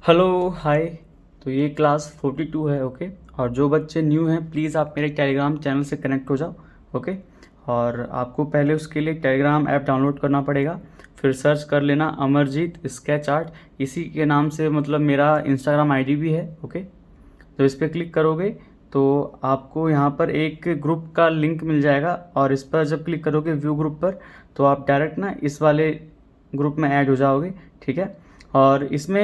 Hello hi. तो ये class 42 है। ओके। और जो बच्चे न्यू हैं प्लीज़ आप मेरे टेलीग्राम चैनल से कनेक्ट हो जाओ। ओके। और आपको पहले उसके लिए टेलीग्राम ऐप डाउनलोड करना पड़ेगा। फिर सर्च कर लेना अमरजीत स्केच आर्ट, इसी के नाम से मतलब मेरा इंस्टाग्राम आईडी भी है। ओके। तो इस पर क्लिक करोगे तो आपको यहाँ पर एक ग्रुप का लिंक मिल जाएगा, और इस पर जब क्लिक करोगे व्यू ग्रुप पर तो आप डायरेक्ट ना इस वाले ग्रुप में ऐड हो जाओगे। ठीक है। और इसमें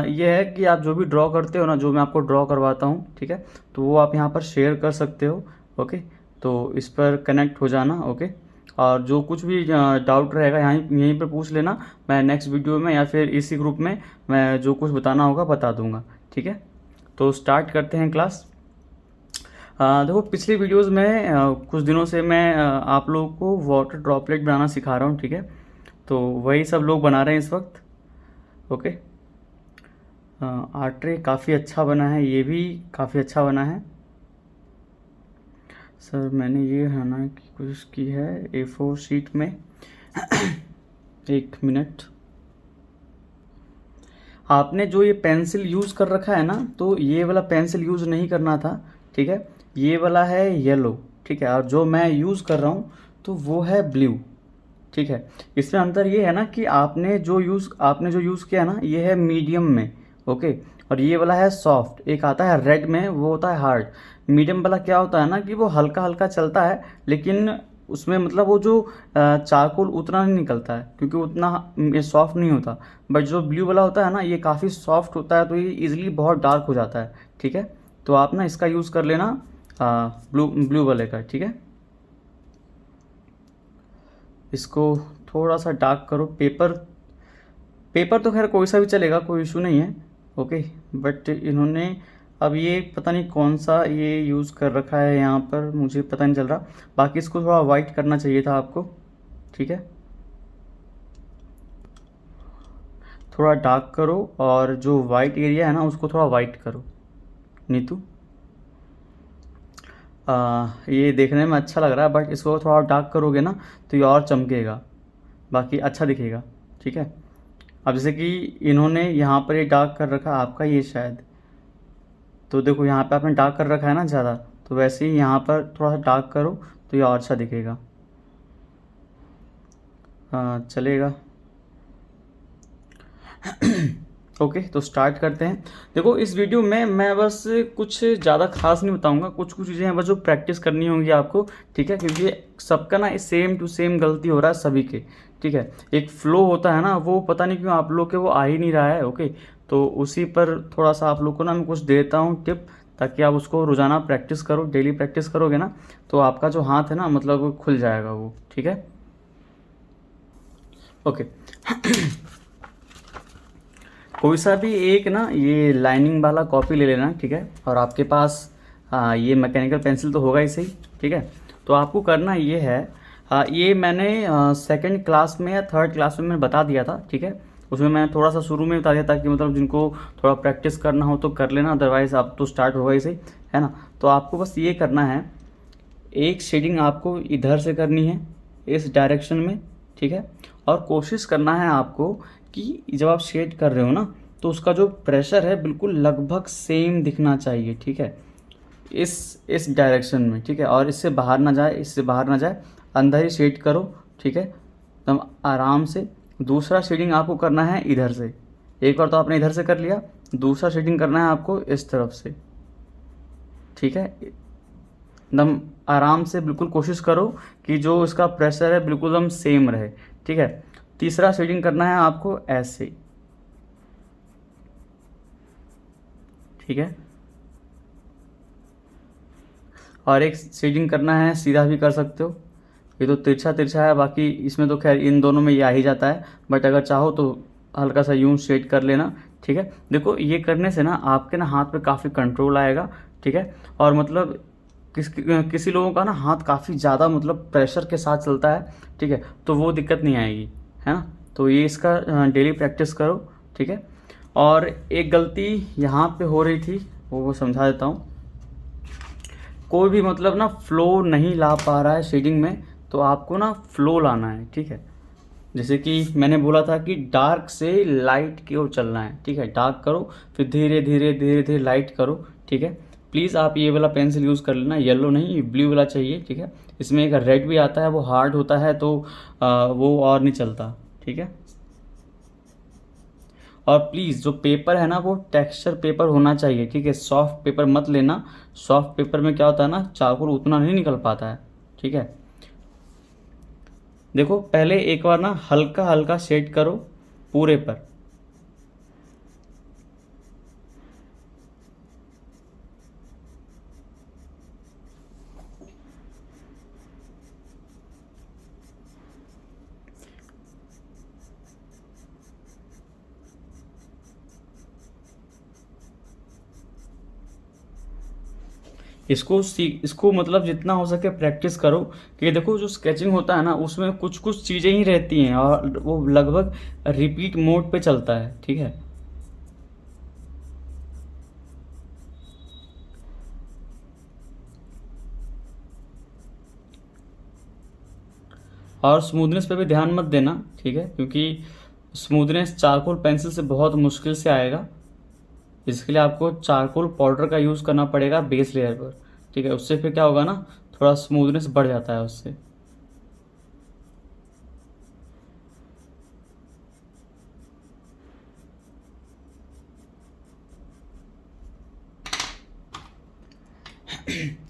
यह है कि आप जो भी ड्रॉ करते हो ना, जो मैं आपको ड्रॉ करवाता हूँ, ठीक है, तो वो आप यहाँ पर शेयर कर सकते हो। ओके। तो इस पर कनेक्ट हो जाना। ओके। और जो कुछ भी डाउट रहेगा यहाँ यहीं पर पूछ लेना। मैं नेक्स्ट वीडियो में या फिर इसी ग्रुप में मैं जो कुछ बताना होगा बता दूंगा। ठीक है। तो स्टार्ट करते हैं क्लास। देखो पिछली वीडियोस में कुछ दिनों से मैं आप लोगों को वाटर ड्रॉपलेट बनाना सिखा रहा हूँ। ठीक है। तो वही सब लोग बना रहे हैं इस वक्त। ओके। आर्ट ट्रे काफ़ी अच्छा बना है, ये भी काफ़ी अच्छा बना है। सर मैंने ये हटाने की कोशिश की है A4 शीट में। एक मिनट। आपने जो ये पेंसिल यूज़ कर रखा है ना, तो ये वाला पेंसिल यूज़ नहीं करना था। ठीक है। ये वाला है येलो। ठीक है। और जो मैं यूज़ कर रहा हूँ तो वो है ब्लू। ठीक है। इसमें अंतर ये है ना कि आपने जो यूज़ किया ना, ये है मीडियम में। ओके। और ये वाला है सॉफ्ट। एक आता है रेड में, वो होता है हार्ड। मीडियम वाला क्या होता है ना कि वो हल्का हल्का चलता है, लेकिन उसमें मतलब वो जो चारकोल उतना नहीं निकलता है, क्योंकि उतना सॉफ्ट नहीं होता। बट जो ब्लू वाला होता है ना, ये काफ़ी सॉफ्ट होता है, तो ये इजीली बहुत डार्क हो जाता है। ठीक है। तो आप ना इसका यूज़ कर लेना, ब्लू ब्लू वाले का। ठीक है। इसको थोड़ा सा डार्क करो। पेपर पेपर तो खैर कोई सा भी चलेगा, कोई इशू नहीं है। ओके। बट इन्होंने अब ये पता नहीं कौन सा ये यूज़ कर रखा है यहाँ पर, मुझे पता नहीं चल रहा। बाकी इसको थोड़ा वाइट करना चाहिए था आपको। ठीक है। थोड़ा डार्क करो, और जो वाइट एरिया है ना उसको थोड़ा वाइट करो। नीतू, ये देखने में अच्छा लग रहा है, बट इसको थोड़ा डार्क करोगे ना तो ये और चमकेगा, बाकी अच्छा दिखेगा। ठीक है। अब जैसे कि इन्होंने यहाँ पर ये डार्क कर रखा है आपका, ये शायद, तो देखो यहाँ पे आपने डार्क कर रखा है ना ज़्यादा, तो वैसे ही यहाँ पर थोड़ा सा डार्क करो तो ये और अच्छा दिखेगा। चलेगा। ओके। तो स्टार्ट करते हैं। देखो इस वीडियो में मैं बस कुछ ज़्यादा खास नहीं बताऊंगा, कुछ कुछ चीज़ें हैं बस जो प्रैक्टिस करनी होंगी आपको। ठीक है। क्योंकि सबका ना सेम टू सेम गलती हो रहा है सभी के। ठीक है। एक फ्लो होता है ना, वो पता नहीं क्यों आप लोग के वो आ ही नहीं रहा है। ओके। तो उसी पर थोड़ा सा आप लोग को ना मैं कुछ देता हूँ टिप, ताकि आप उसको रोज़ाना प्रैक्टिस करो। डेली प्रैक्टिस करोगे ना तो आपका जो हाथ है ना, मतलब वो खुल जाएगा वो। ठीक है। ओके। कोई सा भी एक ना ये लाइनिंग वाला कॉपी ले लेना। ठीक है। और आपके पास ये मैकेनिकल पेंसिल तो होगा ही सही। ठीक है। तो आपको करना ये है, ये मैंने सेकंड क्लास में या थर्ड क्लास में मैंने बता दिया था। ठीक है। उसमें मैं थोड़ा सा शुरू में बता दिया, ताकि मतलब जिनको थोड़ा प्रैक्टिस करना हो तो कर लेना, अदरवाइज़ आप तो स्टार्ट होगा ही सही, है ना। तो आपको बस ये करना है, एक शेडिंग आपको इधर से करनी है, इस डायरेक्शन में। ठीक है। और कोशिश करना है आपको कि जब आप शेड कर रहे हो ना, तो उसका जो प्रेशर है बिल्कुल लगभग सेम दिखना चाहिए। ठीक है। इस डायरेक्शन में। ठीक है। और इससे बाहर ना जाए, इससे बाहर ना जाए, अंदर ही शेड करो। ठीक है। एकदम आराम से। दूसरा शेडिंग आपको करना है इधर से। एक बार तो आपने इधर से कर लिया, दूसरा शेडिंग करना है आपको इस तरफ से। ठीक है। एकदम आराम से बिल्कुल कोशिश करो कि जो इसका प्रेशर है बिल्कुल एकदम सेम रहे। ठीक है। तीसरा शेडिंग करना है आपको ऐसे। ठीक है। और एक शेडिंग करना है, सीधा भी कर सकते हो। ये तो तिरछा तिरछा है, बाकी इसमें तो खैर इन दोनों में ये आ ही जाता है, बट अगर चाहो तो हल्का सा यूं शेड कर लेना। ठीक है। देखो ये करने से ना आपके ना हाथ पे काफ़ी कंट्रोल आएगा। ठीक है। और मतलब किसी लोगों का ना हाथ काफ़ी ज़्यादा मतलब प्रेशर के साथ चलता है। ठीक है। तो वो दिक्कत नहीं आएगी, है ना। तो ये इसका डेली प्रैक्टिस करो। ठीक है। और एक गलती यहाँ पे हो रही थी, वो समझा देता हूँ। कोई भी मतलब ना फ्लो नहीं ला पा रहा है शेडिंग में, तो आपको ना फ्लो लाना है। ठीक है। जैसे कि मैंने बोला था कि डार्क से लाइट की ओर चलना है, ठीक है। डार्क करो, फिर धीरे धीरे धीरे धीरे लाइट करो, ठीक है। प्लीज़ आप ये वाला पेंसिल यूज़ कर लेना, येलो नहीं, ब्लू वाला चाहिए, ठीक है। इसमें एक रेड भी आता है, वो हार्ड होता है, तो वो और नहीं चलता, ठीक है। और प्लीज़ जो पेपर है ना वो टेक्सचर पेपर होना चाहिए, ठीक है। सॉफ्ट पेपर मत लेना, सॉफ्ट पेपर में क्या होता है ना, चारकोल उतना नहीं निकल पाता है, ठीक है। देखो पहले एक बार ना हल्का हल्का शेड करो पूरे पर। इसको मतलब जितना हो सके प्रैक्टिस करो, कि देखो जो स्केचिंग होता है ना उसमें कुछ कुछ चीज़ें ही रहती हैं और वो लगभग रिपीट मोड पे चलता है, ठीक है। और स्मूथनेस पे भी ध्यान मत देना, ठीक है, क्योंकि स्मूथनेस चारकोल पेंसिल से बहुत मुश्किल से आएगा। इसके लिए आपको चारकोल पाउडर का यूज़ करना पड़ेगा बेस लेयर पर, ठीक है। उससे फिर क्या होगा ना, थोड़ा स्मूथनेस बढ़ जाता है उससे।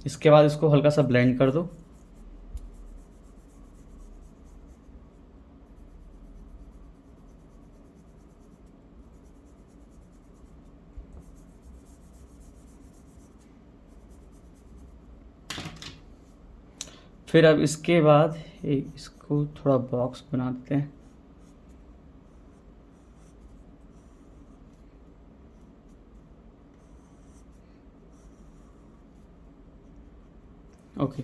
इसके बाद इसको हल्का सा ब्लेंड कर दो। फिर अब इसके बाद इसको थोड़ा बॉक्स बना देते हैं। ओके,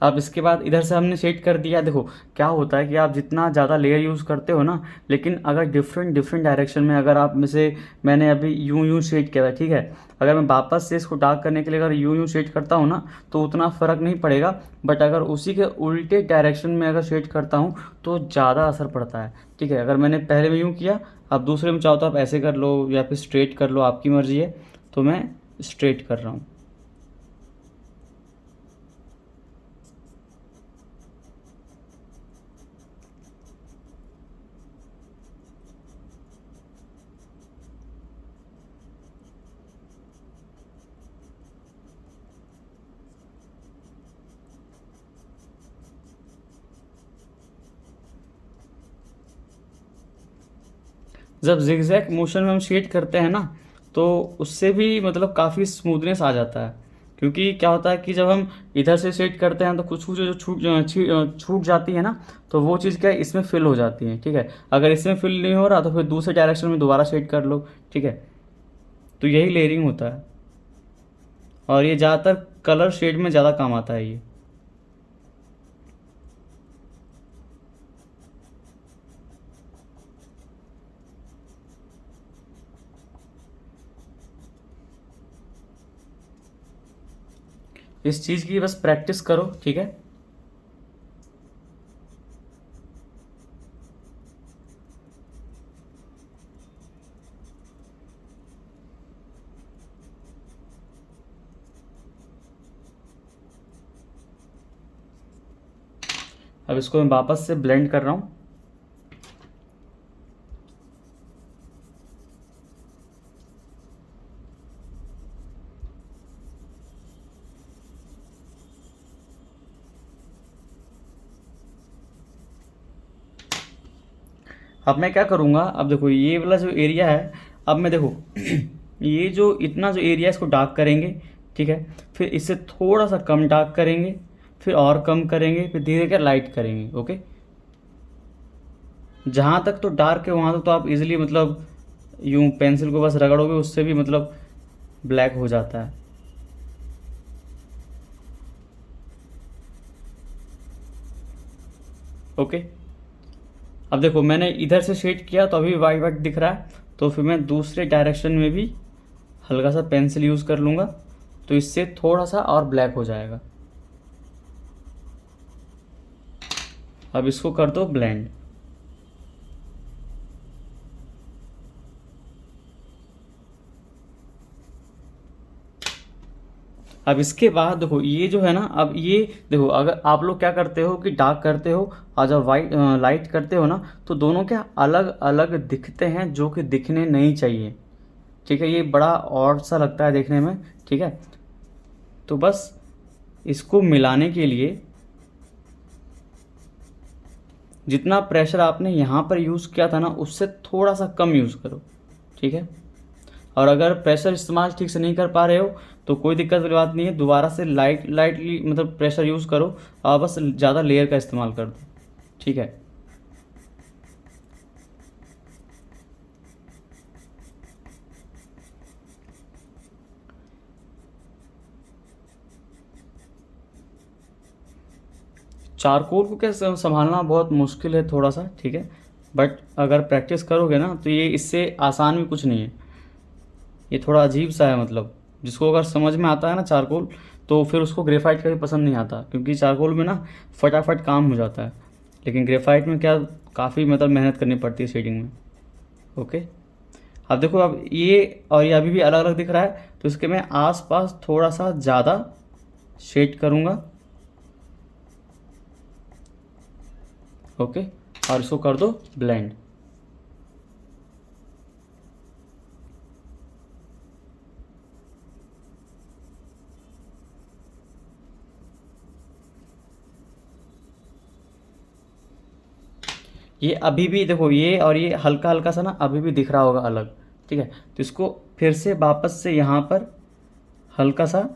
अब इसके बाद इधर से हमने सेट कर दिया। देखो क्या होता है कि आप जितना ज़्यादा लेयर यूज़ करते हो ना, लेकिन अगर डिफरेंट डिफरेंट डायरेक्शन में अगर आप में से, मैंने अभी यूं यूं सेट किया था, ठीक है। अगर मैं वापस से इसको डार्क करने के लिए अगर यूं यूं सेट करता हूँ ना तो उतना फ़र्क नहीं पड़ेगा, बट अगर उसी के उल्टे डायरेक्शन में अगर सेट करता हूँ तो ज़्यादा असर पड़ता है, ठीक है। अगर मैंने पहले में यूँ किया, अब दूसरे में चाहो तो आप ऐसे कर लो या फिर स्ट्रेट कर लो, आपकी मर्ज़ी है। तो मैं स्ट्रेट कर रहा हूँ। जब जिगजैग मोशन में हम शेड करते हैं ना तो उससे भी मतलब काफ़ी स्मूथनेस आ जाता है, क्योंकि क्या होता है कि जब हम इधर से शेड करते हैं तो कुछ कुछ जो छूट जाती है ना, तो वो चीज़ क्या है इसमें फिल हो जाती है, ठीक है। अगर इसमें फिल नहीं हो रहा तो फिर दूसरे डायरेक्शन में दोबारा शेड कर लो, ठीक है। तो यही लेयरिंग होता है और ये ज़्यादातर कलर शेड में ज़्यादा काम आता है ये। इस चीज़ की बस प्रैक्टिस करो, ठीक है। अब इसको मैं वापस से ब्लेंड कर रहा हूँ। अब मैं क्या करूँगा, अब देखो ये वाला जो एरिया है, अब मैं देखो ये जो इतना जो एरिया है इसको डार्क करेंगे, ठीक है। फिर इससे थोड़ा सा कम डार्क करेंगे, फिर और कम करेंगे, फिर धीरे धीरे लाइट करेंगे, ओके। जहाँ तक तो डार्क है वहाँ तक तो आप इजीली मतलब यूँ पेंसिल को बस रगड़ोगे, उससे भी मतलब ब्लैक हो जाता है। ओके, अब देखो मैंने इधर से शेड किया तो अभी वाइट वाइट दिख रहा है, तो फिर मैं दूसरे डायरेक्शन में भी हल्का सा पेंसिल यूज़ कर लूँगा, तो इससे थोड़ा सा और ब्लैक हो जाएगा। अब इसको कर दो ब्लेंड। अब इसके बाद देखो ये जो है ना, अब ये देखो अगर आप लोग क्या करते हो कि डार्क करते हो और जब वाइट लाइट करते हो ना, तो दोनों क्या अलग अलग दिखते हैं, जो कि दिखने नहीं चाहिए। ठीक है, ये बड़ा ऑड सा लगता है देखने में। ठीक है, तो बस इसको मिलाने के लिए जितना प्रेशर आपने यहाँ पर यूज़ किया था ना, उससे थोड़ा सा कम यूज़ करो। ठीक है, और अगर प्रेशर इस्तेमाल ठीक से नहीं कर पा रहे हो तो कोई दिक्कत वाली बात नहीं है, दोबारा से लाइटली मतलब प्रेशर यूज़ करो और बस ज़्यादा लेयर का इस्तेमाल कर दो। ठीक है, चारकोल को क्या संभालना बहुत मुश्किल है थोड़ा सा। ठीक है, बट अगर प्रैक्टिस करोगे ना तो ये इससे आसान भी कुछ नहीं है। ये थोड़ा अजीब सा है, मतलब जिसको अगर समझ में आता है ना चारकोल, तो फिर उसको ग्रेफाइट का भी पसंद नहीं आता, क्योंकि चारकोल में ना फटाफट काम हो जाता है, लेकिन ग्रेफाइट में क्या काफ़ी मतलब मेहनत करनी पड़ती है शेडिंग में। ओके, अब देखो, अब ये और ये अभी भी अलग अलग दिख रहा है, तो इसके मैं आसपास थोड़ा सा ज़्यादा शेड करूँगा। ओके, और इसको कर दो ब्लेंड। ये अभी भी देखो, ये और ये हल्का हल्का सा ना अभी भी दिख रहा होगा अलग। ठीक है, तो इसको फिर से वापस से यहाँ पर हल्का सा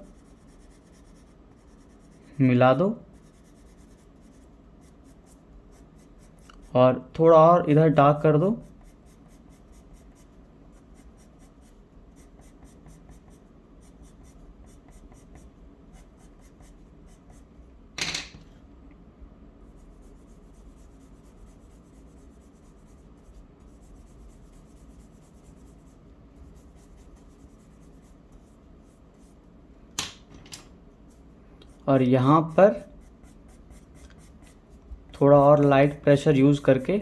मिला दो और थोड़ा और इधर डार्क कर दो। और यहाँ पर थोड़ा और लाइट प्रेशर यूज़ करके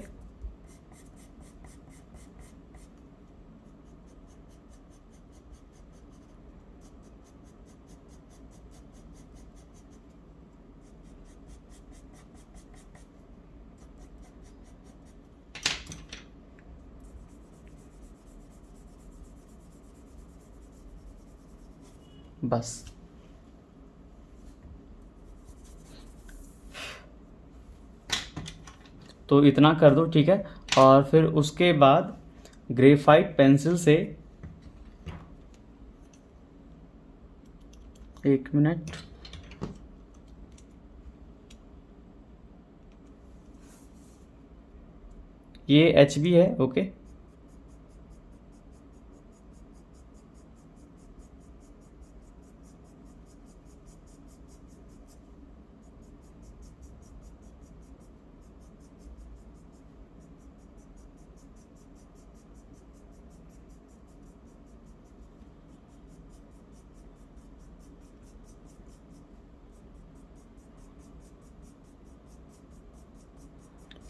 बस। तो इतना कर दो। ठीक है, और फिर उसके बाद ग्रेफाइट पेंसिल से, एक मिनट, ये HB है। ओके,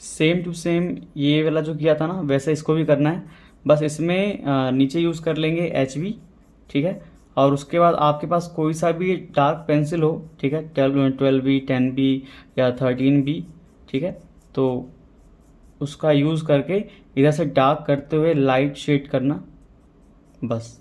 सेम टू सेम ये वाला जो किया था ना, वैसे इसको भी करना है। बस इसमें नीचे यूज़ कर लेंगे HB। ठीक है, और उसके बाद आपके पास कोई सा भी डार्क पेंसिल हो, ठीक है, 12B 10B या 13B। ठीक है, तो उसका यूज़ करके इधर से डार्क करते हुए लाइट शेड करना, बस।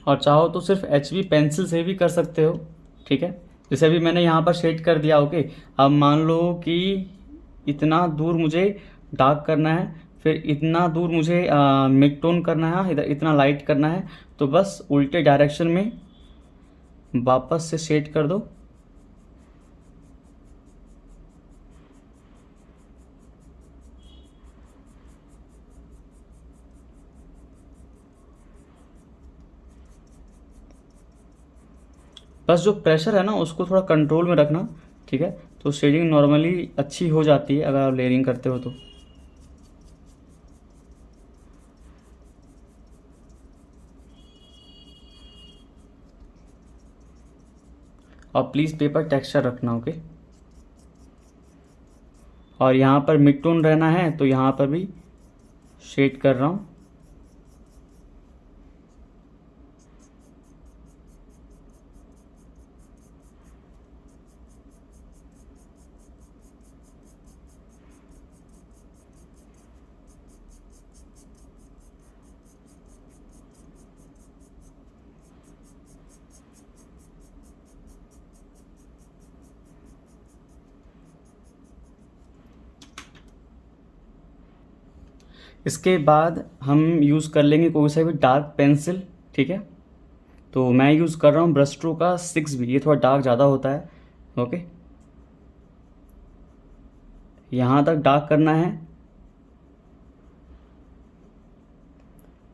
और चाहो तो सिर्फ HB पेंसिल से भी कर सकते हो। ठीक है, जैसे अभी मैंने यहाँ पर शेड कर दिया। ओके, अब मान लो कि इतना दूर मुझे डार्क करना है, फिर इतना दूर मुझे मिड टोन करना है, इधर इतना लाइट करना है, तो बस उल्टे डायरेक्शन में वापस से शेड कर दो। बस जो प्रेशर है ना, उसको थोड़ा कंट्रोल में रखना। ठीक है, तो शेडिंग नॉर्मली अच्छी हो जाती है अगर आप लेयरिंग करते हो तो। और प्लीज़ पेपर टेक्सचर रखना, ओके। और यहाँ पर मिड टोन रहना है तो यहाँ पर भी शेड कर रहा हूँ। इसके बाद हम यूज़ कर लेंगे कोई सा भी डार्क पेंसिल, ठीक है। तो मैं यूज़ कर रहा हूँ ब्रश स्ट्रोक का 6B, ये थोड़ा डार्क ज़्यादा होता है, ओके। यहाँ तक डार्क करना है।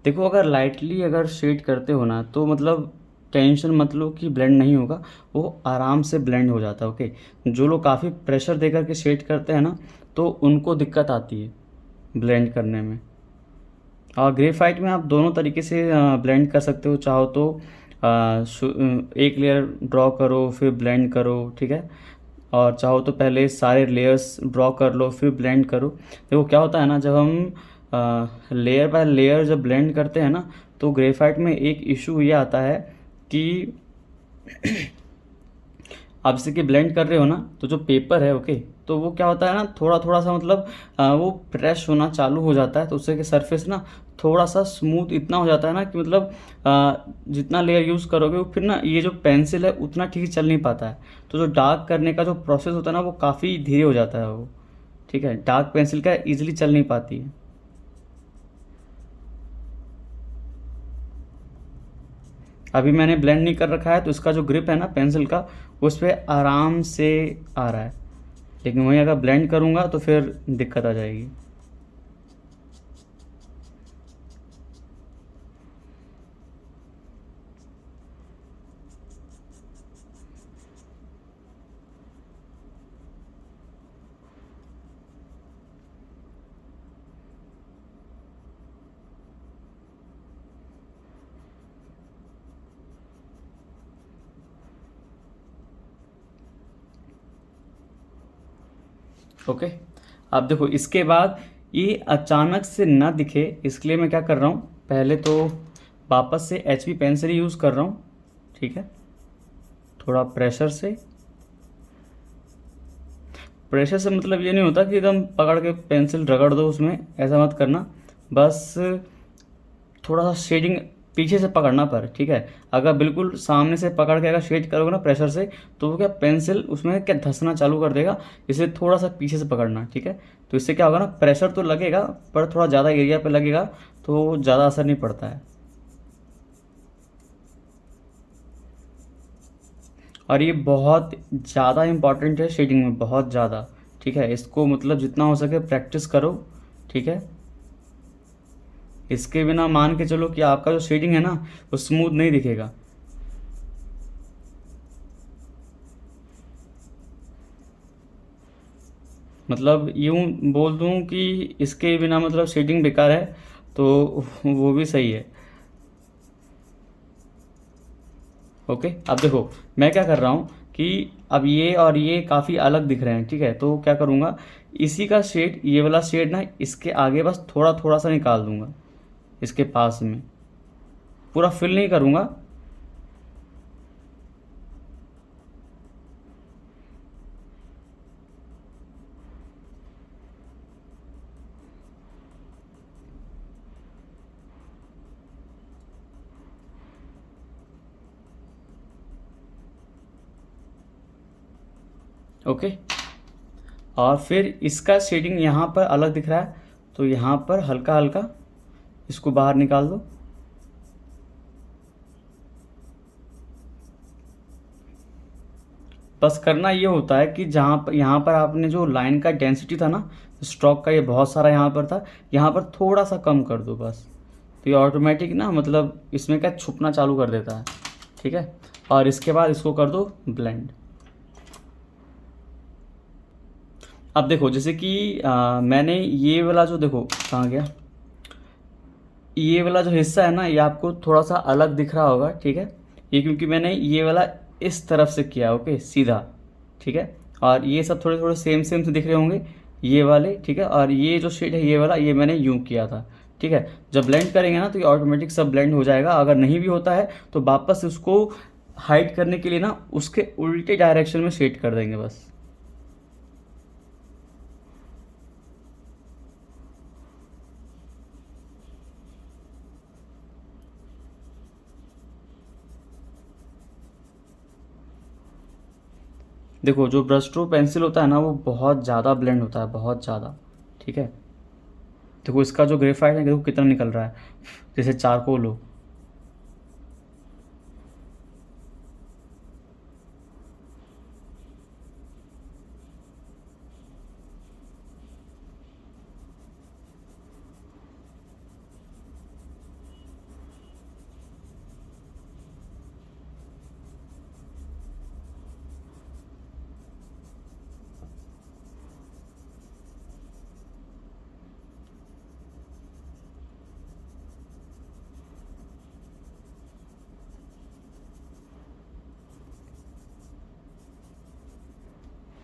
देखो अगर लाइटली अगर शेड करते हो ना तो मतलब टेंशन मत लो कि ब्लेंड नहीं होगा, वो आराम से ब्लेंड हो जाता है, ओके। जो लोग काफ़ी प्रेशर दे करके शेड करते हैं ना तो उनको दिक्कत आती है ब्लेंड करने में। और ग्रेफाइट में आप दोनों तरीके से ब्लेंड कर सकते हो, चाहो तो एक लेयर ड्रॉ करो फिर ब्लेंड करो, ठीक है। और चाहो तो पहले सारे लेयर्स ड्रॉ कर लो फिर ब्लेंड करो। देखो क्या होता है ना, जब हम लेयर बाय लेयर जब ब्लेंड करते हैं ना तो ग्रेफाइट में एक इशू ये आता है कि आप जैसे कि ब्लेंड कर रहे हो ना तो जो पेपर है, ओके, तो वो क्या होता है ना थोड़ा थोड़ा सा मतलब वो प्रेस होना चालू हो जाता है, तो उससे कि सरफेस ना थोड़ा सा स्मूथ इतना हो जाता है ना कि मतलब जितना लेयर यूज़ करोगे वो फिर ना ये जो पेंसिल है उतना ठीक चल नहीं पाता है। तो जो डार्क करने का जो प्रोसेस होता है ना वो काफ़ी धीरे हो जाता है वो, ठीक है। डार्क पेंसिल का ईजिली चल नहीं पाती है। अभी मैंने ब्लेंड नहीं कर रखा है तो इसका जो ग्रिप है ना पेंसिल का उस पर आराम से आ रहा है, लेकिन वहीं अगर ब्लेंड करूँगा तो फिर दिक्कत आ जाएगी। ओके, अब देखो इसके बाद ये अचानक से ना दिखे इसके लिए मैं क्या कर रहा हूँ, पहले तो वापस से HB पेंसिल यूज़ कर रहा हूँ, ठीक है। थोड़ा प्रेशर से मतलब ये नहीं होता कि एकदम पकड़ के पेंसिल रगड़ दो उसमें, ऐसा मत करना। बस थोड़ा सा शेडिंग पीछे से पकड़ना पर, ठीक है। अगर बिल्कुल सामने से पकड़ के अगर शेड करोगे ना प्रेशर से तो वो क्या पेंसिल उसमें क्या धंसना चालू कर देगा, इसलिए थोड़ा सा पीछे से पकड़ना, ठीक है। तो इससे क्या होगा ना, प्रेशर तो लगेगा पर थोड़ा ज़्यादा एरिया पे लगेगा तो ज़्यादा असर नहीं पड़ता है। और ये बहुत ज़्यादा इम्पॉर्टेंट है शेडिंग में, बहुत ज़्यादा, ठीक है। इसको मतलब जितना हो सके प्रैक्टिस करो, ठीक है। इसके बिना मान के चलो कि आपका जो शेडिंग है ना वो स्मूथ नहीं दिखेगा। मतलब यूं बोल दूं कि इसके बिना मतलब शेडिंग बेकार है तो वो भी सही है, ओके। अब देखो मैं क्या कर रहा हूँ कि अब ये और ये काफ़ी अलग दिख रहे हैं, ठीक है। तो क्या करूँगा, इसी का शेड, ये वाला शेड ना इसके आगे बस थोड़ा थोड़ा सा निकाल दूंगा, इसके पास में, पूरा फिल नहीं करूँगा। ओके, और फिर इसका शेडिंग यहाँ पर अलग दिख रहा है तो यहाँ पर हल्का हल्का इसको बाहर निकाल दो। बस करना ये होता है कि जहाँ पर यहाँ पर आपने जो लाइन का डेंसिटी था ना स्ट्रोक का, ये बहुत सारा यहाँ पर था, यहाँ पर थोड़ा सा कम कर दो बस। तो ये ऑटोमेटिक ना मतलब इसमें क्या छुपना चालू कर देता है, ठीक है। और इसके बाद इसको कर दो ब्लेंड। अब देखो जैसे कि मैंने ये वाला जो, देखो कहाँ गया, ये वाला जो हिस्सा है ना, ये आपको थोड़ा सा अलग दिख रहा होगा, ठीक है। ये क्योंकि मैंने ये वाला इस तरफ से किया, ओके, सीधा, ठीक है। और ये सब थोड़े थोड़े सेम सेम से दिख रहे होंगे, ये वाले, ठीक है। और ये जो शेड है ये वाला, ये मैंने यूँ किया था, ठीक है। जब ब्लेंड करेंगे ना तो ये ऑटोमेटिक सब ब्लेंड हो जाएगा। अगर नहीं भी होता है तो वापस उसको हाइड करने के लिए ना उसके उल्टे डायरेक्शन में शेड कर देंगे बस। देखो जो ब्रश स्ट्रोक पेंसिल होता है ना, वो बहुत ज़्यादा ब्लेंड होता है, बहुत ज़्यादा, ठीक है। देखो इसका जो ग्रेफाइट है, देखो कितना निकल रहा है, जैसे चारकोल हो।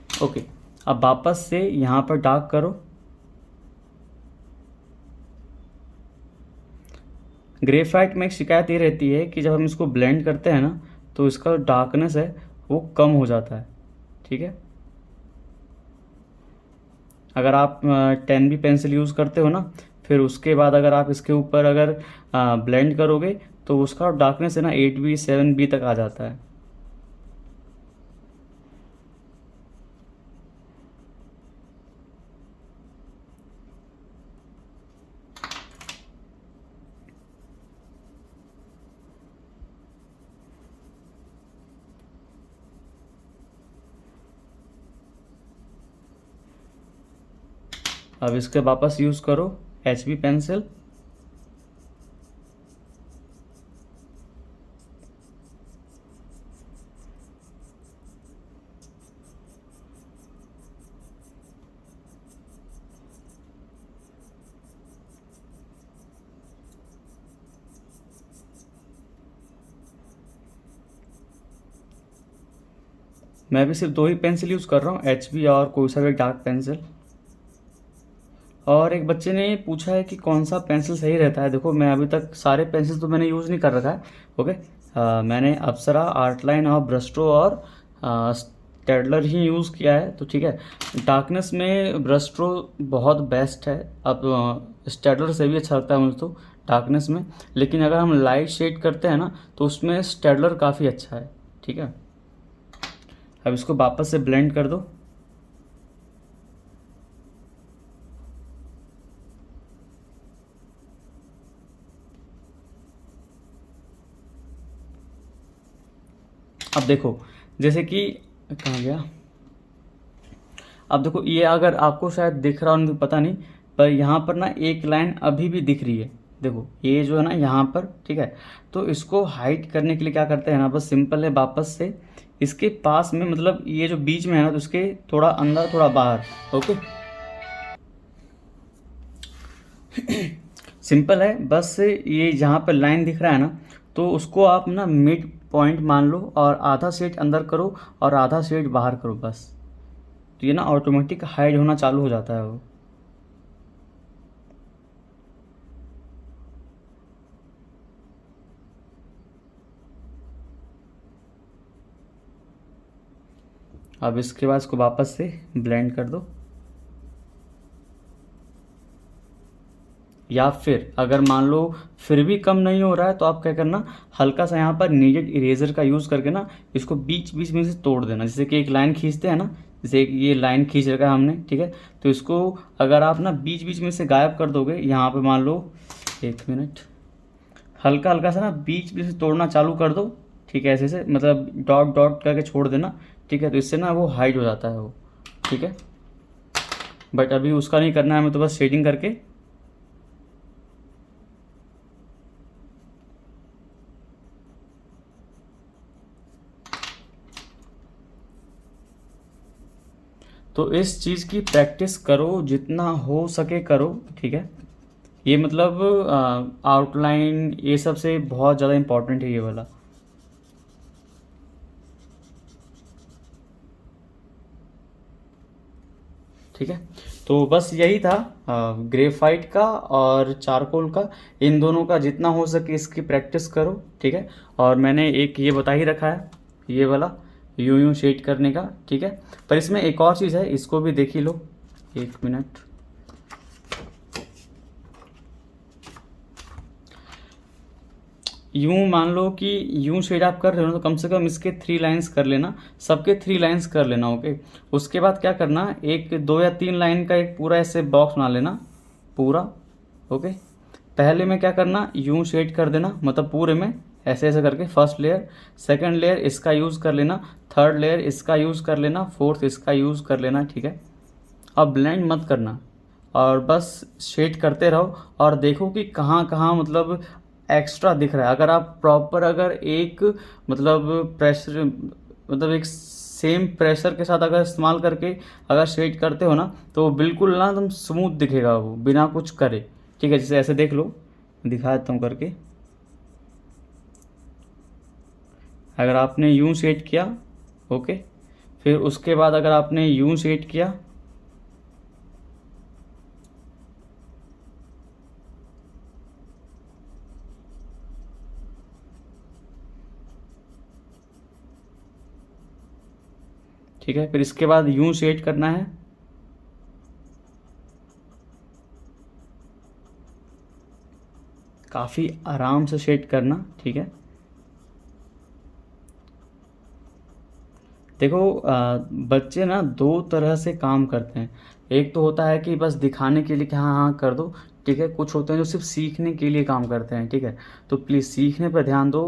ओके, अब वापस से यहाँ पर डार्क करो। ग्रेफाइट में एक शिकायत ये रहती है कि जब हम इसको ब्लेंड करते हैं ना, तो इसका डार्कनेस है वो कम हो जाता है, ठीक है। अगर आप 10B पेंसिल यूज़ करते हो ना, फिर उसके बाद अगर आप इसके ऊपर अगर ब्लेंड करोगे तो उसका डार्कनेस है ना 8B 7B तक आ जाता है। अब इसके वापस यूज़ करो HB पेंसिल। मैं भी सिर्फ 2 ही पेंसिल यूज़ कर रहा हूँ, HB और कोई सा भी डार्क पेंसिल। और एक बच्चे ने पूछा है कि कौन सा पेंसिल सही रहता है। देखो मैं अभी तक सारे पेंसिल तो मैंने यूज़ नहीं कर रखा है, ओके। मैंने अप्सरा, आर्टलाइन और ब्रस्ट्रो और स्टेडलर ही यूज़ किया है, तो ठीक है। डार्कनेस में ब्रस्ट्रो बहुत बेस्ट है। अब स्टेडलर से भी अच्छा लगता है मुझे तो डार्कनेस में, लेकिन अगर हम लाइट शेड करते हैं ना तो उसमें स्टेडलर काफ़ी अच्छा है, ठीक है। अब इसको वापस से ब्लेंड कर दो। अब देखो जैसे कि कहाँ गया, अब देखो ये अगर आपको शायद दिख रहा हो नहीं तो पता नहीं, पर यहाँ पर ना एक लाइन अभी भी दिख रही है। देखो ये जो है ना यहाँ पर, ठीक है। तो इसको हाइड करने के लिए क्या करते हैं ना, बस सिंपल है, वापस से इसके पास में, मतलब ये जो बीच में है ना, तो इसके थोड़ा अंदर थोड़ा बाहर, ओके। सिंपल है, बस ये जहाँ पर लाइन दिख रहा है ना, तो उसको आप ना मिड पॉइंट मान लो और आधा शेड अंदर करो और आधा शेड बाहर करो बस। तो ये ना ऑटोमेटिक हाइड होना चालू हो जाता है वो। अब इसके बाद इसको वापस से ब्लेंड कर दो। या फिर अगर मान लो फिर भी कम नहीं हो रहा है तो आप क्या करना, हल्का सा यहाँ पर नीडेड इरेजर का यूज़ करके ना इसको बीच बीच में से तोड़ देना। जैसे कि एक लाइन खींचते हैं ना, जैसे ये लाइन खींच रखा है हमने, ठीक है। तो इसको अगर आप ना बीच बीच में से गायब कर दोगे, यहाँ पे मान लो, एक मिनट, हल्का हल्का सा ना बीच बीच से तोड़ना चालू कर दो, ठीक है। ऐसे से मतलब डॉट डॉट करके छोड़ देना, ठीक है। तो इससे ना वो हाइड हो जाता है वो, ठीक है। बट अभी उसका नहीं करना है हमें, तो बस शेडिंग करके। तो इस चीज़ की प्रैक्टिस करो, जितना हो सके करो, ठीक है। ये मतलब आउटलाइन ये सब से बहुत ज़्यादा इम्पोर्टेंट है ये वाला। ठीक है, तो बस यही था ग्रेफाइट का और चारकोल का, इन दोनों का जितना हो सके इसकी प्रैक्टिस करो, ठीक है। और मैंने एक ये बता ही रखा है, ये वाला यूं यूं शेड करने का, ठीक है। पर इसमें एक और चीज़ है, इसको भी देख ही लो, 1 मिनट। यूं मान लो कि यूं शेड आप कर रहे हो ना, तो कम से कम इसके 3 लाइंस कर लेना, सबके 3 लाइंस कर लेना, ओके। उसके बाद क्या करना, एक 2 या 3 लाइन का एक पूरा ऐसे बॉक्स बना लेना पूरा, ओके। पहले में क्या करना, यूं शेड कर देना, मतलब पूरे में ऐसे ऐसे करके फर्स्ट लेयर, सेकंड लेयर इसका यूज़ कर लेना, थर्ड लेयर इसका यूज़ कर लेना, फोर्थ इसका यूज़ कर लेना, ठीक है। अब ब्लेंड मत करना, और बस शेड करते रहो और देखो कि कहाँ कहाँ मतलब एक्स्ट्रा दिख रहा है। अगर आप प्रॉपर अगर एक मतलब प्रेशर मतलब एक सेम प्रेशर के साथ अगर इस्तेमाल करके अगर शेड करते हो ना, तो बिल्कुल ना एकदम स्मूथ दिखेगा वो बिना कुछ करे, ठीक है। जैसे ऐसे देख लो, दिखा देता हूँ करके। अगर आपने यूं शेड किया, ओके, फिर उसके बाद अगर आपने यूं शेड किया, ठीक है, फिर इसके बाद यूं शेड करना है, काफ़ी आराम से शेड करना, ठीक है। देखो बच्चे ना 2 तरह से काम करते हैं। एक तो होता है कि बस दिखाने के लिए कि हाँ हाँ कर दो, ठीक है। कुछ होते हैं जो सिर्फ सीखने के लिए काम करते हैं, ठीक है। तो प्लीज़ सीखने पर ध्यान दो,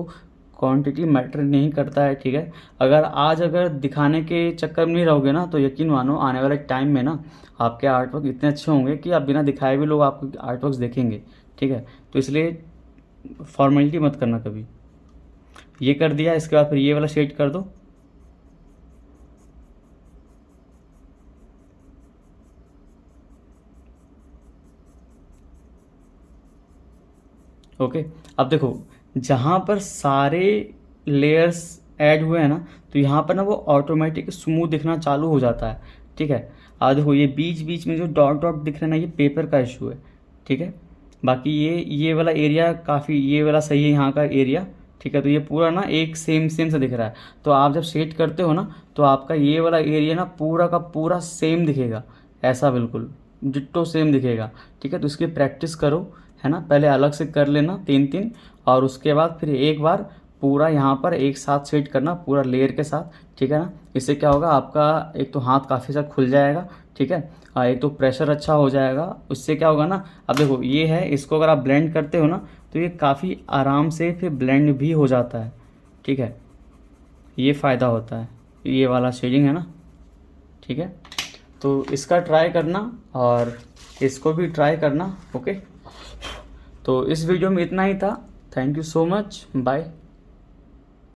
क्वांटिटी मैटर नहीं करता है, ठीक है। अगर आज अगर दिखाने के चक्कर में नहीं रहोगे ना, तो यकीन मानो आने वाले टाइम में ना आपके आर्ट वर्क इतने अच्छे होंगे कि आप बिना दिखाए भी लोग आपके आर्ट वर्क देखेंगे, ठीक है। तो इसलिए फॉर्मेलिटी मत करना कभी। ये कर दिया, इसके बाद फिर ये वाला शेड कर दो, ओके। अब देखो, जहाँ पर सारे लेयर्स ऐड हुए हैं ना, तो यहाँ पर ना वो ऑटोमेटिक स्मूथ दिखना चालू हो जाता है, ठीक है। और देखो ये बीच बीच में जो डॉट डॉट दिख रहे हैं ना, ये पेपर का इशू है, ठीक है। बाकी ये वाला एरिया काफ़ी, ये वाला सही है यहाँ का एरिया, ठीक है। तो ये पूरा ना एक सेम सेम से दिख रहा है। तो आप जब शेड करते हो ना, तो आपका ये वाला एरिया ना पूरा का पूरा सेम दिखेगा, ऐसा बिल्कुल डिट्टो सेम दिखेगा, ठीक है। तो इसकी प्रैक्टिस करो, है ना। पहले अलग से कर लेना 3-3, और उसके बाद फिर एक बार पूरा यहाँ पर एक साथ सेट करना पूरा लेयर के साथ, ठीक है ना। इससे क्या होगा, आपका एक तो हाथ काफ़ी सा खुल जाएगा, ठीक है। एक तो प्रेशर अच्छा हो जाएगा। उससे क्या होगा ना, अब देखो ये है, इसको अगर आप ब्लेंड करते हो ना, तो ये काफ़ी आराम से फिर ब्लेंड भी हो जाता है, ठीक है। ये फ़ायदा होता है, ये वाला शेडिंग है ना, ठीक है। तो इसका ट्राई करना और इसको भी ट्राई करना, ओके। तो इस वीडियो में इतना ही था। Thank you so much, bye.